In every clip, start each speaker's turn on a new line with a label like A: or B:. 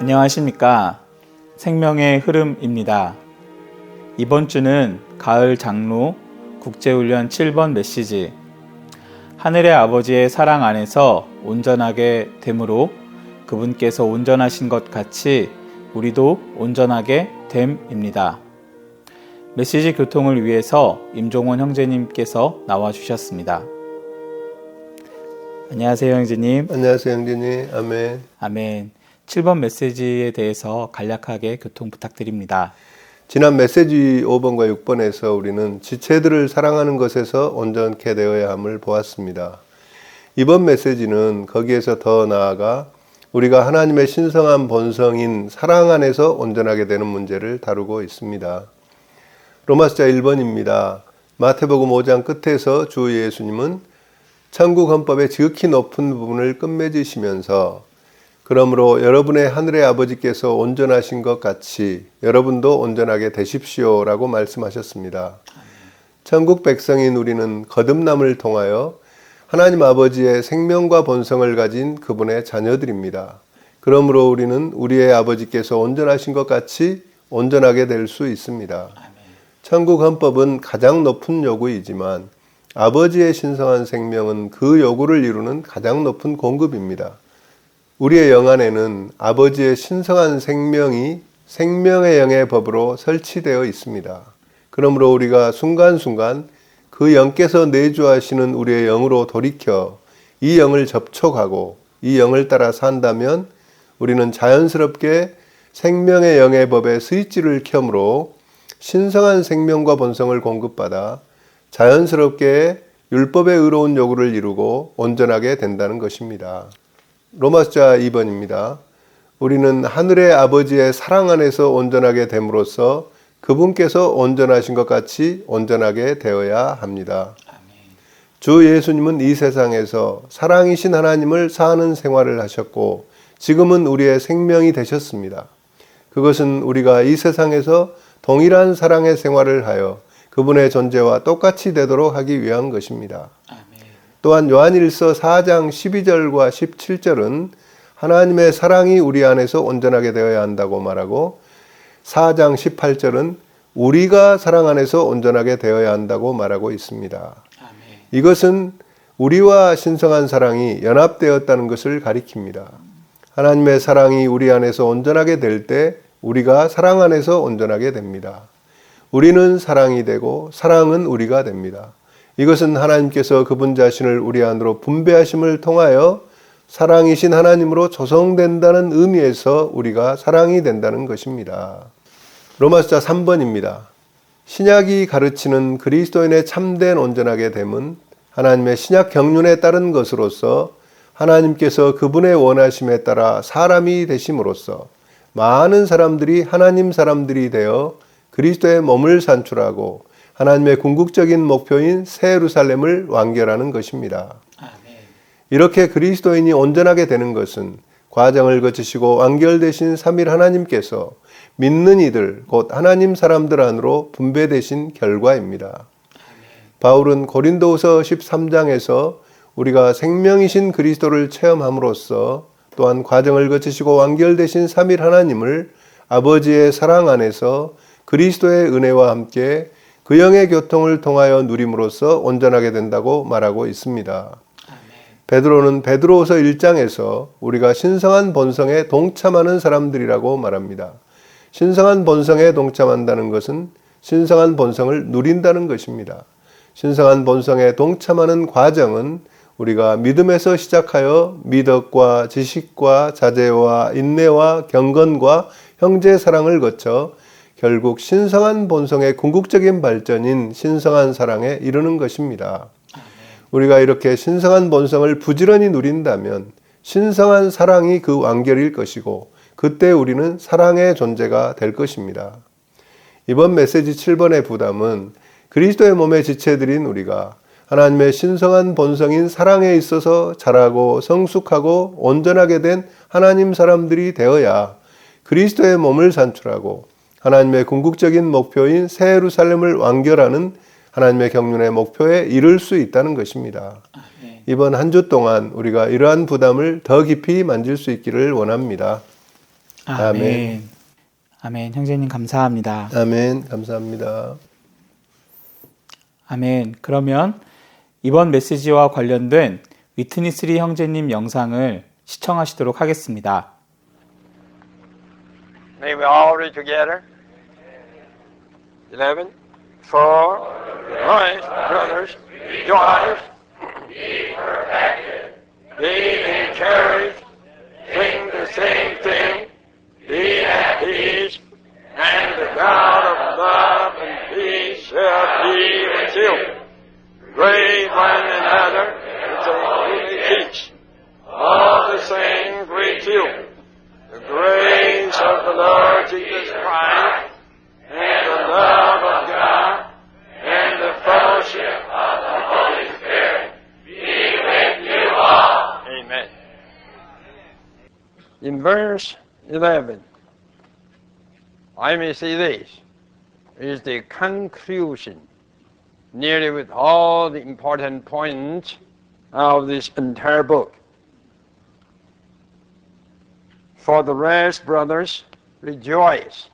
A: 안녕하십니까. 생명의 흐름입니다. 이번 주는 가을 장로 국제훈련 7번 메시지 하늘의 아버지의 사랑 안에서 온전하게 됨으로 그분께서 온전하신 것 같이 우리도 온전하게 됨입니다. 메시지 교통을 위해서 임종원 형제님께서 나와주셨습니다. 안녕하세요, 형제님.
B: 안녕하세요, 형제님. 아멘.
A: 아멘. 7번 메시지에 대해서 간략하게 교통 부탁드립니다.
B: 지난 메시지 5번과 6번에서 우리는 지체들을 사랑하는 것에서 온전케 되어야 함을 보았습니다. 이번 메시지는 거기에서 더 나아가 우리가 하나님의 신성한 본성인 사랑 안에서 온전하게 되는 문제를 다루고 있습니다. 로마서 1번입니다. 마태복음 5장 끝에서 주 예수님은 천국 헌법의 지극히 높은 부분을 끝맺으시면서 그러므로 여러분의 하늘의 아버지께서 온전하신 것 같이 여러분도 온전하게 되십시오 라고 말씀하셨습니다. 천국 백성인 우리는 거듭남을 통하여 하나님 아버지의 생명과 본성을 가진 그분의 자녀들입니다. 그러므로 우리는 우리의 아버지께서 온전하신 것 같이 온전하게 될 수 있습니다. 천국 헌법은 가장 높은 요구이지만 아버지의 신성한 생명은 그 요구를 이루는 가장 높은 공급입니다. 우리의 영 안에는 아버지의 신성한 생명이 생명의 영의 법으로 설치되어 있습니다. 그러므로 우리가 순간순간 그 영께서 내주하시는 우리의 영으로 돌이켜 이 영을 접촉하고 이 영을 따라 산다면 우리는 자연스럽게 생명의 영의 법에 스위치를 켬으로 신성한 생명과 본성을 공급받아 자연스럽게 율법의 의로운 요구를 이루고 온전하게 된다는 것입니다. 로마서 2번입니다. 우리는 하늘의 아버지의 사랑 안에서 온전하게 됨으로써 그분께서 온전하신 것 같이 온전하게 되어야 합니다. 주 예수님은 이 세상에서 사랑이신 하나님을 사는 생활을 하셨고 지금은 우리의 생명이 되셨습니다. 그것은 우리가 이 세상에서 동일한 사랑의 생활을 하여 그분의 존재와 똑같이 되도록 하기 위한 것입니다. 또한 요한일서 4장 12절과 17절은 하나님의 사랑이 우리 안에서 온전하게 되어야 한다고 말하고 4장 18절은 우리가 사랑 안에서 온전하게 되어야 한다고 말하고 있습니다. 이것은 우리와 신성한 사랑이 연합되었다는 것을 가리킵니다. 하나님의 사랑이 우리 안에서 온전하게 될 때 우리가 사랑 안에서 온전하게 됩니다. 우리는 사랑이 되고 사랑은 우리가 됩니다. 이것은 하나님께서 그분 자신을 우리 안으로 분배하심을 통하여 사랑이신 하나님으로 조성된다는 의미에서 우리가 사랑이 된다는 것입니다. 로마서 3번입니다. 신약이 가르치는 그리스도인의 참된 온전하게 됨은 하나님의 신약 경륜에 따른 것으로서 하나님께서 그분의 원하심에 따라 사람이 되심으로써 많은 사람들이 하나님 사람들이 되어 그리스도의 몸을 산출하고 하나님의 궁극적인 목표인 새 예루살렘을 완결하는 것입니다. 이렇게 그리스도인이 온전하게 되는 것은 과정을 거치시고 완결되신 삼위 하나님께서 믿는 이들 곧 하나님 사람들 안으로 분배되신 결과입니다. 바울은 고린도후서 13장에서 우리가 생명이신 그리스도를 체험함으로써 또한 과정을 거치시고 완결되신 삼위 하나님을 아버지의 사랑 안에서 그리스도의 은혜와 함께 그 영의 교통을 통하여 누림으로써 온전하게 된다고 말하고 있습니다. 베드로는 베드로후서 1장에서 우리가 신성한 본성에 동참하는 사람들이라고 말합니다. 신성한 본성에 동참한다는 것은 신성한 본성을 누린다는 것입니다. 신성한 본성에 동참하는 과정은 우리가 믿음에서 시작하여 미덕과 지식과 자제와 인내와 경건과 형제 사랑을 거쳐 결국 신성한 본성의 궁극적인 발전인 신성한 사랑에 이르는 것입니다. 우리가 이렇게 신성한 본성을 부지런히 누린다면 신성한 사랑이 그 완결일 것이고 그때 우리는 사랑의 존재가 될 것입니다. 이번 메시지 7번의 부담은 그리스도의 몸의 지체들인 우리가 하나님의 신성한 본성인 사랑에 있어서 자라고 성숙하고 온전하게 된 하나님 사람들이 되어야 그리스도의 몸을 산출하고 하나님의 궁극적인 목표인 새 예루살렘을 완결하는 하나님의 경륜의 목표에 이를 수 있다는 것입니다. 이번 한 주 동안 우리가 이러한 부담을 더 깊이 만질 수 있기를 원합니다.
A: 아멘. 아멘. 형제님 감사합니다.
B: 아멘. 감사합니다.
A: 아멘. 그러면 이번 메시지와 관련된 위트니스리 형제님 영상을 시청하시도록 하겠습니다.
C: May we all read together? 11, for Christ, brothers, rejoice, be perfected, be encouraged, sing the same thing, be at peace, and the God of love and peace shall be with you. Grade one another with a holy teach. All the same greet you. The grace of the Lord Jesus Christ, and the love of God, and the fellowship of the Holy Spirit be with you all. Amen. In verse 11, I may say this is the conclusion, nearly with all the important points of this entire book. For the rest, brothers, rejoice.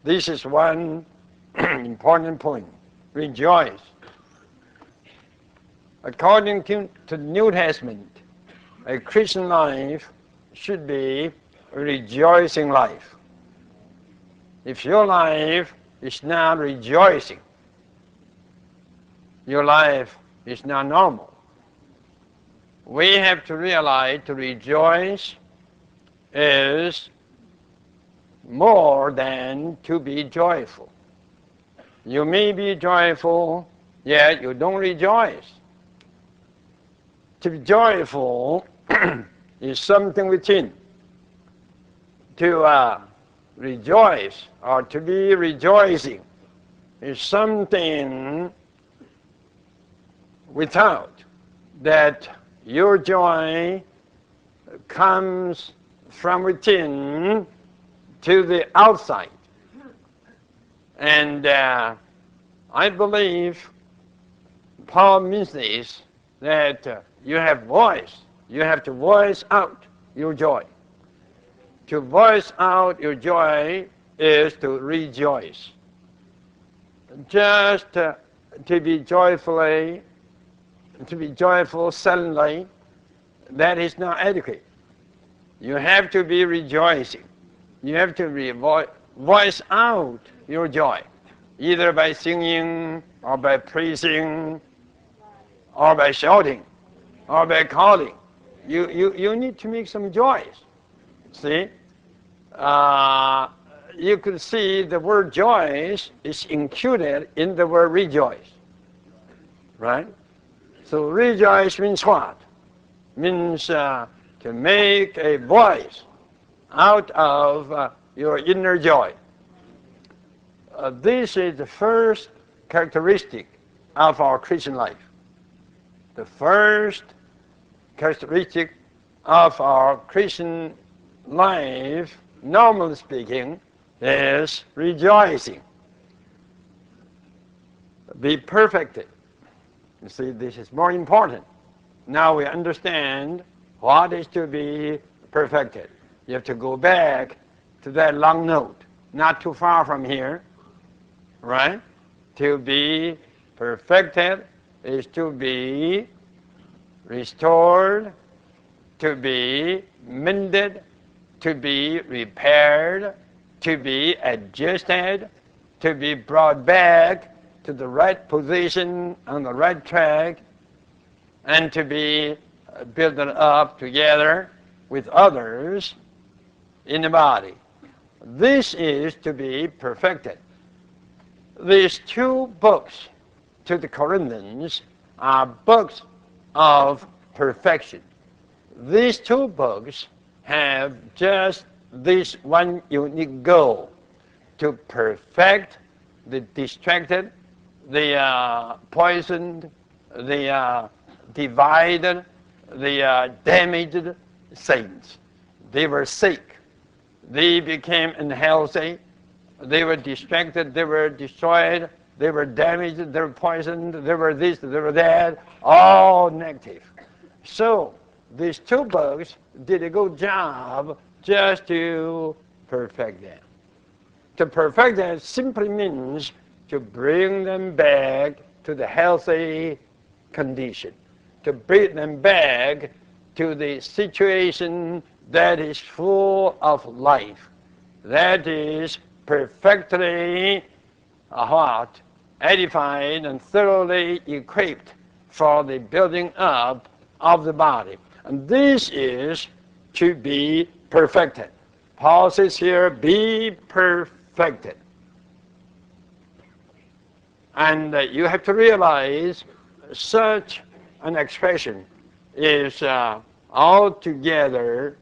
C: This is one important point. Rejoice. According to the New Testament, a Christian life should be a rejoicing life. If your life is not rejoicing, your life is not normal. We have to realize to rejoice is more than to be joyful. You may be joyful, yet you don't rejoice. To be joyful is something within. To rejoice or to be rejoicing is something without, that your joy comes from within to the outside. And I believe Paul means this, that you have voice. You have to voice out your joy. To voice out your joy is to rejoice. Just to be joyful suddenly, that is not adequate. You have to be rejoicing. You have to voice out your joy, either by singing, or by praising, or by shouting, or by calling. You need to make some joys. See? You could see the word joys is included in the word rejoice. Right? So rejoice means what? Means to make a voice out of your inner joy. This is the first characteristic of our Christian life. The first characteristic of our Christian life, normally speaking, is rejoicing. Be perfected. You see, this is more important. Now we understand what is to be perfected. You have to go back to that long note, not too far from here, right? To be perfected is to be restored, to be mended, to be repaired, to be adjusted, to be brought back to the right position, on the right track, and to be built up together with others in the body. This is to be perfected. These two books to the Corinthians are books of perfection. These two books have just this one unique goal: to perfect the distracted, the poisoned, the divided, the damaged saints. They were sick. They became unhealthy. They were distracted. They were destroyed. They were damaged. They were poisoned. They were this. They were that. All negative. So these two books did a good job just to perfect them. To perfect them simply means to bring them back to the healthy condition, to bring them back to the situation that is full of life, that is perfectly edified and thoroughly equipped for the building up of the body. And this is to be perfected. Paul says here, be perfected. And you have to realize such an expression is altogether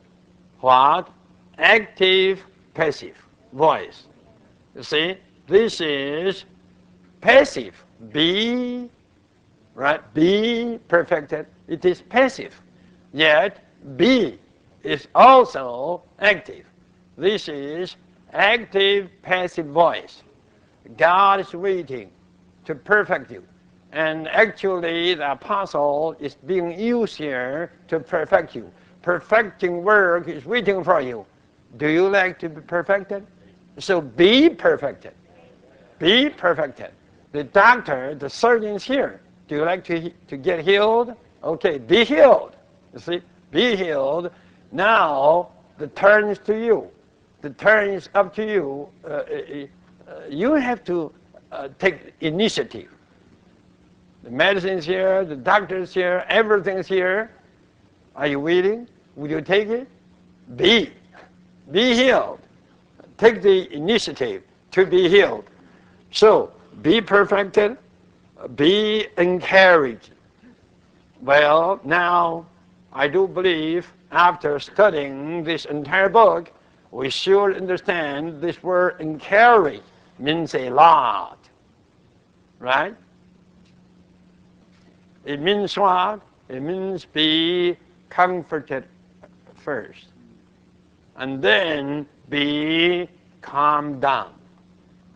C: what? Active, passive voice. You see, this is passive. Be, right? Be perfected. It is passive. Yet, be is also active. This is active, passive voice. God is waiting to perfect you. And actually, the apostle is being used here to perfect you. Perfecting work is waiting for you. Do you like to be perfected? So be perfected. Be perfected. The doctor, the surgeon is here. Do you like to get healed? Okay, be healed. You see, be healed. Now, the turn is to you. The turn is up to you. You have to take initiative. The medicine's here, the doctor's here, everything's here. Are you willing? Will you take it? Be healed. Take the initiative to be healed. So, be perfected, be encouraged. Well, now, I do believe after studying this entire book, we should understand this word encourage means a lot, right? It means what? It means be comforted first, and then be calmed down,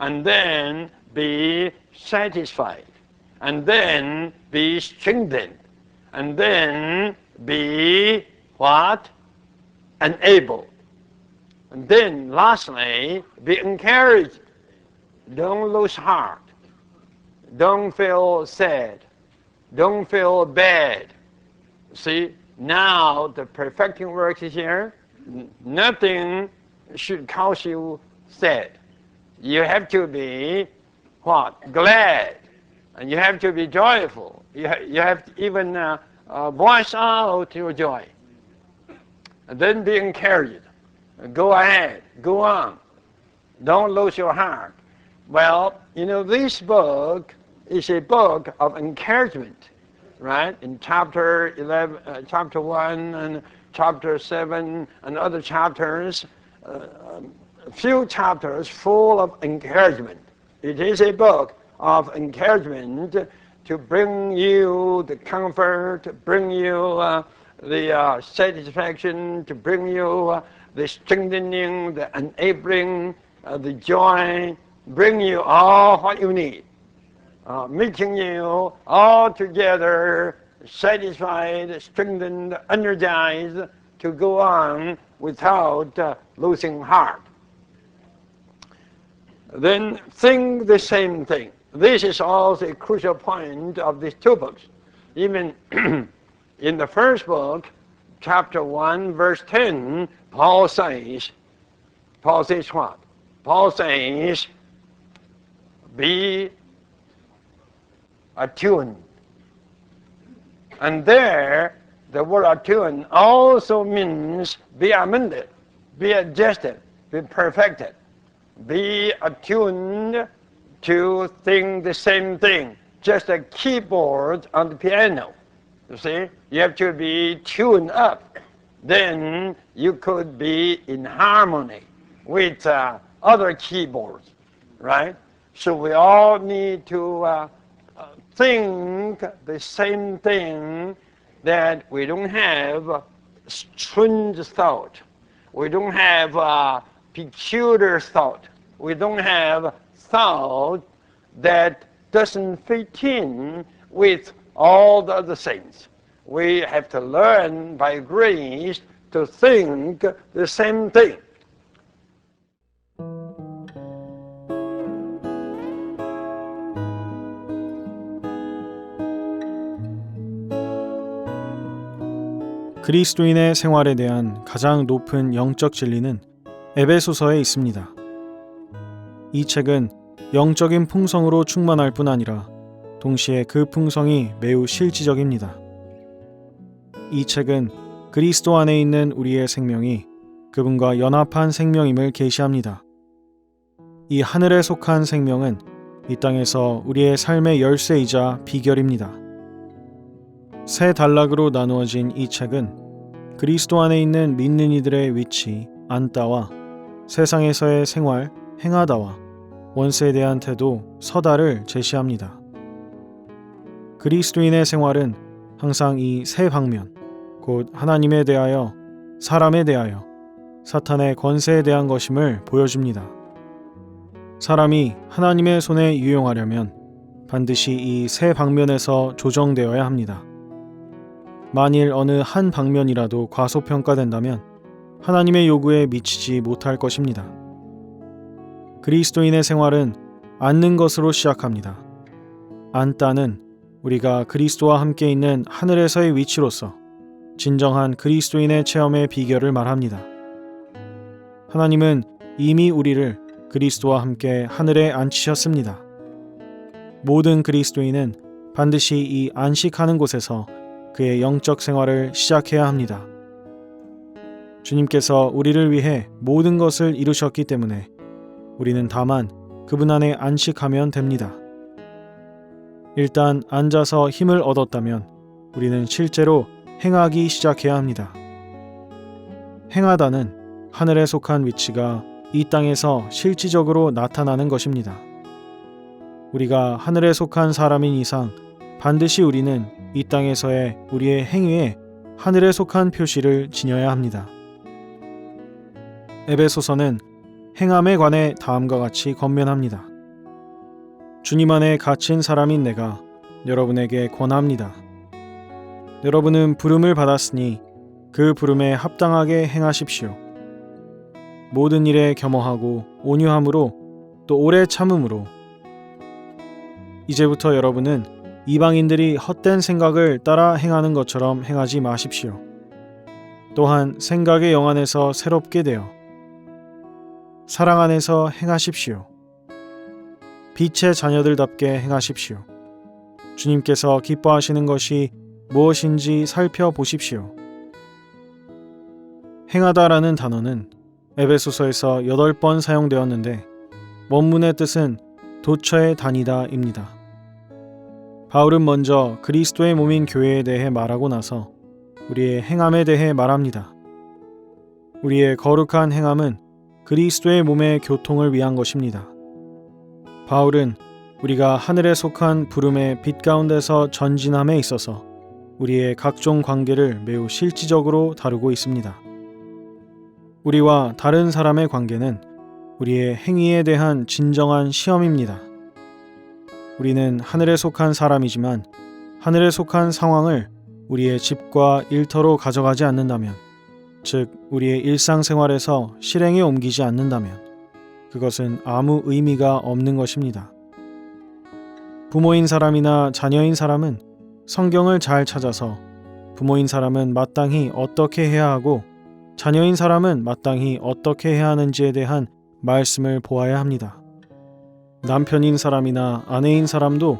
C: and then be satisfied, and then be strengthened, and then be what? Enabled. And then lastly, be encouraged. Don't lose heart. Don't feel sad. Don't feel bad. See, now the perfecting work is here. Nothing should cause you sad. You have to be what? Glad. And you have to be joyful. You have to even voice out your joy. And then be encouraged. Go ahead. Go on. Don't lose your heart. Well, you know, this book is a book of encouragement, right? In chapter 11, chapter 1 and chapter 7 and other chapters, a few chapters full of encouragement. It is a book of encouragement to bring you the comfort, to bring you the satisfaction, to bring you the strengthening, the enabling, the joy, bring you all what you need. Making you all together satisfied, strengthened, energized to go on without losing heart. Then think the same thing. This is also a crucial point of these two books. Even in the first book, chapter 1, verse 10, Paul says what? Paul says, be attuned. And there, the word attuned also means be amended, be adjusted, be perfected. Be attuned to think the same thing, just a keyboard on the piano. You see, you have to be tuned up. Then you could be in harmony with other keyboards, right? So we all need to think the same thing, that we don't have strange thought. We don't have peculiar thought. We don't have thought that doesn't fit in with all the other things. We have to learn by grace to think the same thing.
D: 그리스도인의 생활에 대한 가장 높은 영적 진리는 에베소서에 있습니다. 이 책은 영적인 풍성으로 충만할 뿐 아니라 동시에 그 풍성이 매우 실지적입니다. 이 책은 그리스도 안에 있는 우리의 생명이 그분과 연합한 생명임을 계시합니다. 이 하늘에 속한 생명은 이 땅에서 우리의 삶의 열쇠이자 비결입니다. 세 단락으로 나누어진 이 책은 그리스도 안에 있는 믿는 이들의 위치, 안다와 세상에서의 생활, 행하다와 원수에 대한 태도, 서다를 제시합니다. 그리스도인의 생활은 항상 이 세 방면, 곧 하나님에 대하여, 사람에 대하여, 사탄의 권세에 대한 것임을 보여줍니다. 사람이 하나님의 손에 유용하려면 반드시 이 세 방면에서 조정되어야 합니다. 만일 어느 한 방면이라도 과소평가된다면 하나님의 요구에 미치지 못할 것입니다. 그리스도인의 생활은 앉는 것으로 시작합니다. 앉다는 우리가 그리스도와 함께 있는 하늘에서의 위치로서 진정한 그리스도인의 체험의 비결을 말합니다. 하나님은 이미 우리를 그리스도와 함께 하늘에 앉히셨습니다. 모든 그리스도인은 반드시 이 안식하는 곳에서 그의 영적 생활을 시작해야 합니다. 주님께서 우리를 위해 모든 것을 이루셨기 때문에 우리는 다만 그분 안에 안식하면 됩니다. 일단 앉아서 힘을 얻었다면 우리는 실제로 행하기 시작해야 합니다. 행하다는 하늘에 속한 위치가 이 땅에서 실질적으로 나타나는 것입니다. 우리가 하늘에 속한 사람인 이상 반드시 우리는 이 땅에서의 우리의 행위에 하늘에 속한 표시를 지녀야 합니다. 에베소서는 행함에 관해 다음과 같이 권면합니다. 주님 안에 갇힌 사람인 내가 여러분에게 권합니다. 여러분은 부름을 받았으니 그 부름에 합당하게 행하십시오. 모든 일에 겸허하고 온유함으로 또 오래 참음으로. 이제부터 여러분은 이방인들이 헛된 생각을 따라 행하는 것처럼 행하지 마십시오. 또한 생각의 영 안에서 새롭게 되어 사랑 안에서 행하십시오. 빛의 자녀들답게 행하십시오. 주님께서 기뻐하시는 것이 무엇인지 살펴보십시오. 행하다라는 단어는 에베소서에서 8번 사용되었는데 원문의 뜻은 도처에 다니다입니다. 바울은 먼저 그리스도의 몸인 교회에 대해 말하고 나서 우리의 행함에 대해 말합니다. 우리의 거룩한 행함은 그리스도의 몸의 교통을 위한 것입니다. 바울은 우리가 하늘에 속한 부름의 빛 가운데서 전진함에 있어서 우리의 각종 관계를 매우 실질적으로 다루고 있습니다. 우리와 다른 사람의 관계는 우리의 행위에 대한 진정한 시험입니다. 우리는 하늘에 속한 사람이지만 하늘에 속한 상황을 우리의 집과 일터로 가져가지 않는다면, 즉 우리의 일상생활에서 실행에 옮기지 않는다면 그것은 아무 의미가 없는 것입니다. 부모인 사람이나 자녀인 사람은 성경을 잘 찾아서 부모인 사람은 마땅히 어떻게 해야 하고 자녀인 사람은 마땅히 어떻게 해야 하는지에 대한 말씀을 보아야 합니다. 남편인 사람이나 아내인 사람도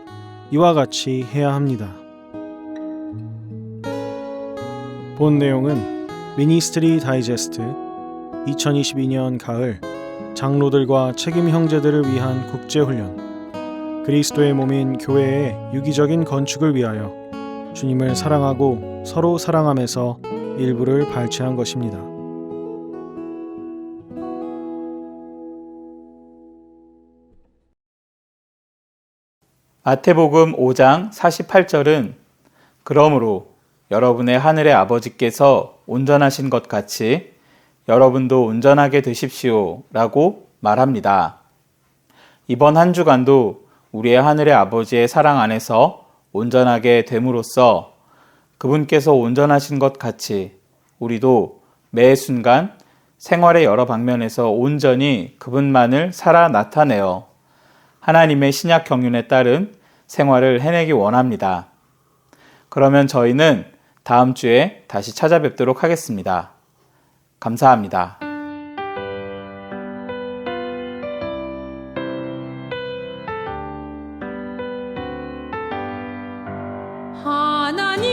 D: 이와 같이 해야 합니다. 본 내용은 미니스트리 다이제스트 2022년 가을 장로들과 책임 형제들을 위한 국제훈련, 그리스도의 몸인 교회의 유기적인 건축을 위하여 주님을 사랑하고 서로 사랑하면서 일부를 발췌한 것입니다.
A: 마태복음 5장 48절은 그러므로 여러분의 하늘의 아버지께서 온전하신 것 같이 여러분도 온전하게 되십시오 라고 말합니다. 이번 한 주간도 우리의 하늘의 아버지의 사랑 안에서 온전하게 됨으로써 그분께서 온전하신 것 같이 우리도 매 순간 생활의 여러 방면에서 온전히 그분만을 살아 나타내어 하나님의 신약 경륜에 따른 생활을 해내기 원합니다. 그러면 저희는 다음 주에 다시 찾아뵙도록 하겠습니다. 감사합니다.
E: 하나님